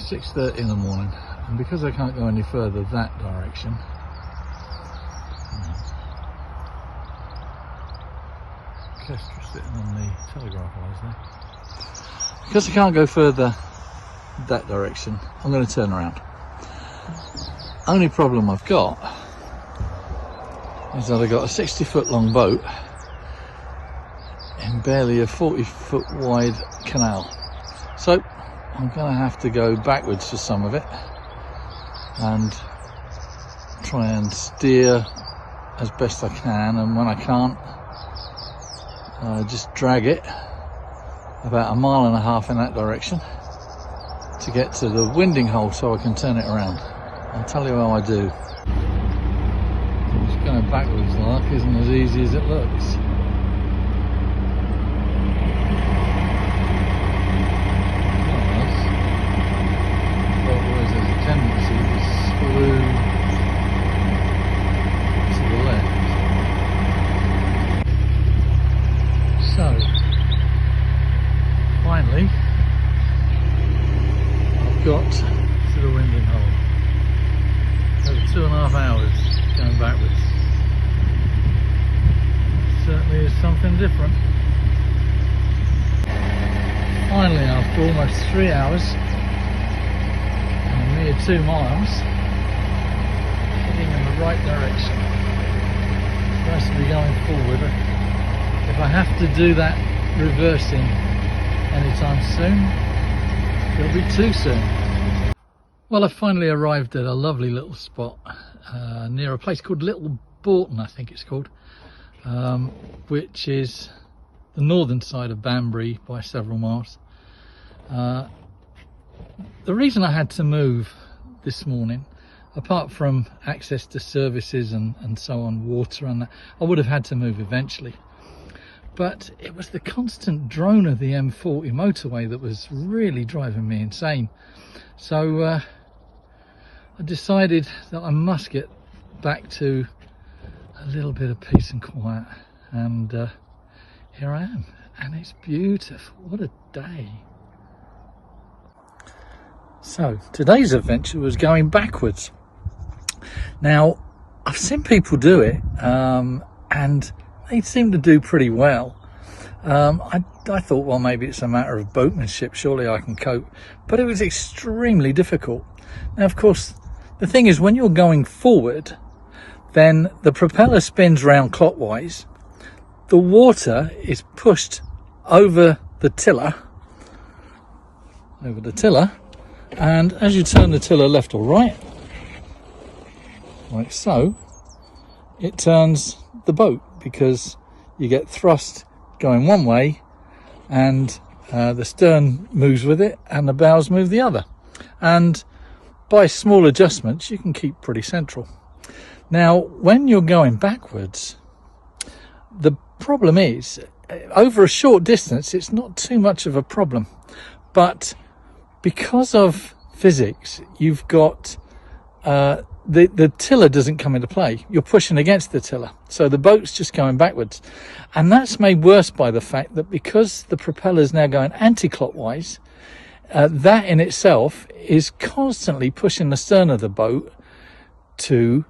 6:30 in the morning, and because I can't go any further that direction, Kestrel sitting on the telegraph wires there. Because I can't go further that direction, I'm going to turn around. Only problem I've got is that I've got a 60-foot long boat in barely a 40-foot wide canal. So I'm going to have to go backwards for some of it and try and steer as best I can, and when I can't, just drag it about 1.5 miles in that direction to get to the winding hole so I can turn it around. I'll tell you how I do. Just going backwards like isn't as easy as it looks. There's a tendency to screw to the left. So finally I've got to the winding hole. Over 2.5 hours going backwards. Certainly is something different. Finally, after almost 3 hours and a mere 2 miles, heading in the right direction. Supposed to be going forward. If I have to do that reversing anytime soon, it'll be too soon. Well, I finally arrived at a lovely little spot near a place called Little Bourton, I think it's called, which is the northern side of Banbury by several miles. The reason I had to move this morning, apart from access to services and so on, water and that, I would have had to move eventually. But it was the constant drone of the M40 motorway that was really driving me insane. So I decided that I must get back to a little bit of peace and quiet, and here I am, and it's beautiful. What a day. So today's adventure was going backwards. Now I've seen people do it and they seem to do pretty well. I thought, well, maybe it's a matter of boatmanship, surely I can cope, but it was extremely difficult. Now of course the thing is, when you're going forward, then the propeller spins round clockwise, the water is pushed over the tiller, and as you turn the tiller left or right, like so, it turns the boat, because you get thrust going one way and the stern moves with it and the bows move the other, and by small adjustments you can keep pretty central. Now when you're going backwards, the problem is, over a short distance it's not too much of a problem, but because of physics you've got the tiller doesn't come into play. You're pushing against the tiller, so the boat's just going backwards, and that's made worse by the fact that because the propeller's now going anti-clockwise, that in itself is constantly pushing the stern of the boat to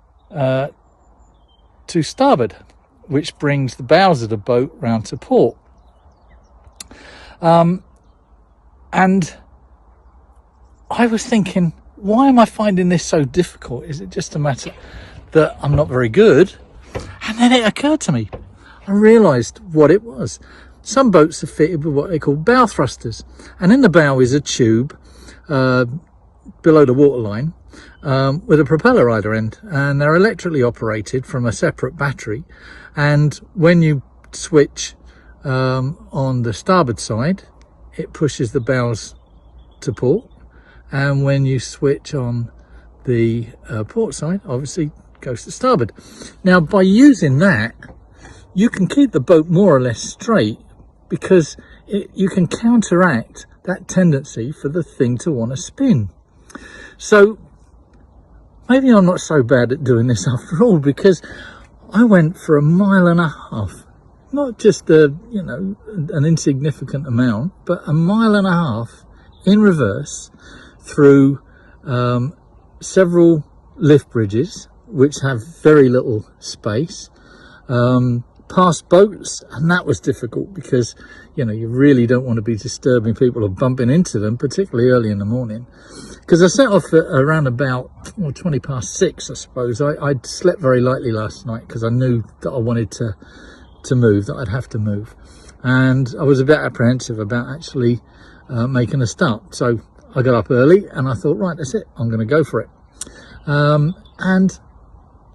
starboard, which brings the bows of the boat round to port. And I was thinking, why am I finding this so difficult? Is it just a matter that I'm not very good? And then it occurred to me, I realised what it was. Some boats are fitted with what they call bow thrusters, and in the bow is a tube below the waterline with a propeller either end, and they're electrically operated from a separate battery. And when you switch on the starboard side, it pushes the bows to port, and when you switch on the port side, obviously goes to starboard. Now by using that, you can keep the boat more or less straight, because you can counteract that tendency for the thing to want to spin. So maybe I'm not so bad at doing this after all, because I went for 1.5 miles, not just an insignificant amount, but 1.5 miles in reverse through several lift bridges which have very little space, past boats, and that was difficult because, you know, you really don't want to be disturbing people or bumping into them, particularly early in the morning. Because I set off at around about 20 past 6, I suppose. I'd slept very lightly last night because I knew that I wanted to move, that I'd have to move, and I was a bit apprehensive about actually making a start. So I got up early and I thought, right, that's it, I'm going to go for it. And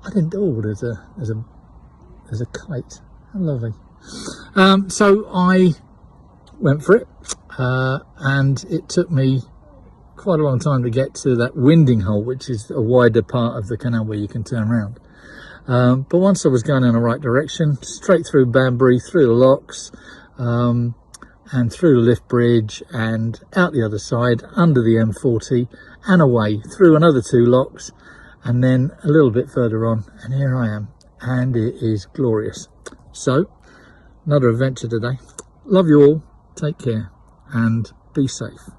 I didn't do all. There's a kite. How lovely. So I went for it, and it took me quite a long time to get to that winding hole, which is a wider part of the canal where you can turn around. But once I was going in the right direction, straight through Banbury, through the locks, and through the lift bridge, and out the other side, under the M40, and away through another 2 locks, and then a little bit further on, and here I am, and it is glorious. So, another adventure today. Love you all, take care, and be safe.